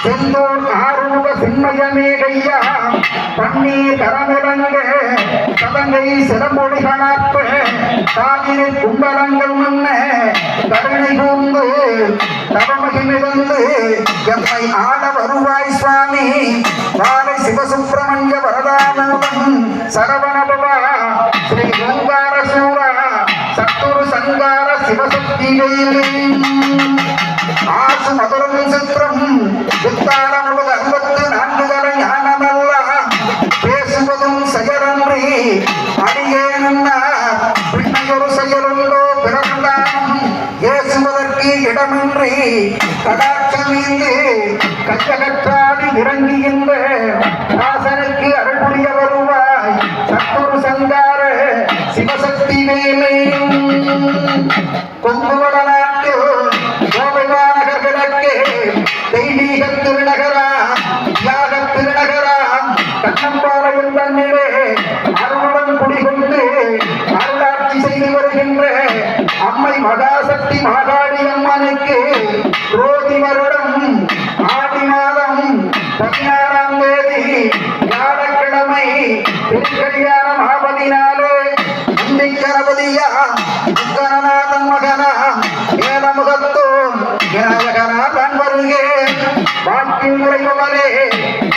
செந்தூர் ஆறுமுக சின்மயமேகையா பன்னீர் கரமுடங்க சதங்கை சிறமொழி கணாப்ப காவிரி கும்பலங்கள் மன்ன கருணை கூர்ந்து தவமகிமிருந்து எம்மை ஆட வருவாய் சுவாமி வாழை சிவசுப்பிரமணிய வரதாமூலம் சரவணபவா ஸ்ரீ ஓங்கார சூரா சத்துரு சங்கார சிவசக்தியிலே ஆசு மதுரம் சித்திரம் வித்தாரமுழு 64 தலை ஞானமல்ல பேசுவதும் செயலன்றி அடியேனா பின்னையொரு செயலுண்டோ பிறந்தாம் ஏசுவதற்கு இடமின்றி கடாட்சமீந்து கச்சகற்றாடி இறங்குகின்ற ராசனுக்கு அருள்புரிய வருவாய் சத்துரு சங்கார சிவசக்தி வேலே கொங்குவட நாட்டு கோவைவானகர் கிழக்கே தெய்வீக திருநகரா தியாக திருநகரா கண்ணம்பாளையம் தன்னிலே அருளுடன் குடிகொண்டு அருளாட்சி செய்து வருகின்ற அம்மை மகாசக்தி மாகாளி அம்மனுக்கு ரோதி வருடம் ஆடி மாதம் 16ஆம் தேதி வியாழக்கிழமை திருக்கல்யாண மாபதினாலே கணபதியா கணநாதன் மகனா ஏலமுகத்தோன் விநாயகனா தான் வருகே வாக்கில் முறைபவரே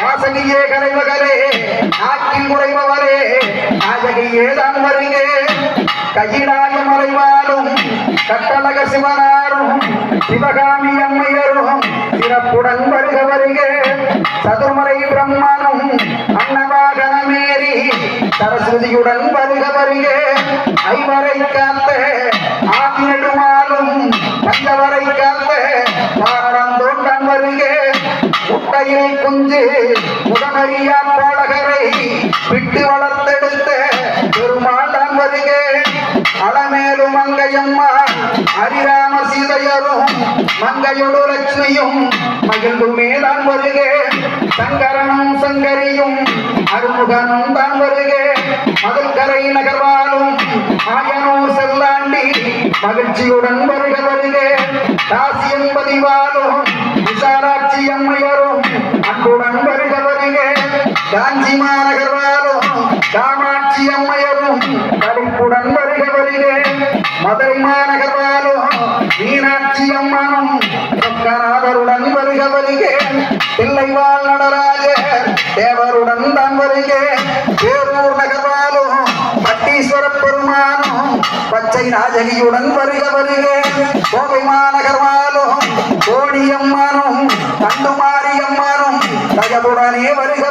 வாசகியே கலைமகளே நாக்கில் முறைபவரே நாயகியே தான் வருகே கையிலாய மறைவாலும் கட்டழக சிவனாரும் சிவகாமி அம்மையரும் சிறப்புடன் வருக வருகே சதுர்மறை பிரம்மனும் அன்னவாகனமேறி சரஸ்வதியுடன் வருக வருகே ஐவரை காத்த ஆதிநெடுமாலும் பஞ்சவரை காத்த பாரந்தோண்டன் வருகே முட்டையில் குஞ்சு முதமரியா பாடகரை விட்டு வளர்த்தெடுத்த பெருமாள்தான் வருகே அலமேலு மங்கையம்மா ஹரிராம சீதையரும் மங்கையொடு லட்சுமியும் மகிழ்ந்துமே தான் வருகே சங்கரனும் சங்கரியும் அருமுகனும் தான் வருகே மதுக்கரை நகர்வாலும் மாயனூர் செல்லாண்டி மகிழ்ச்சியுடன் வருக வருகே தாசியம் பதிவாலும் விசாலாட்சி அம்மையரும் அன்புடன் வருக வருகே காஞ்சி மாநகர்வாலும் காமாட்சி அம்மையரும் கடிப்புடன் வருக வருகே மதுரை மாநகர்வாலும் மீனாட்சி அம்மனும் சொக்கநாதருடன் வருக வருகே பிள்ளைவாள் நடராஜர் தேவருடன் தான் வருகே பேரூர் நகர்வாலும் பட்டீஸ்வர பெருமானும் பச்சை நாயகியுடன் வருக வருகே கோவை மாநகர்வாலும் கோடியம்மானும் தண்டுமாரியம்மானும் தகவுடனே வருக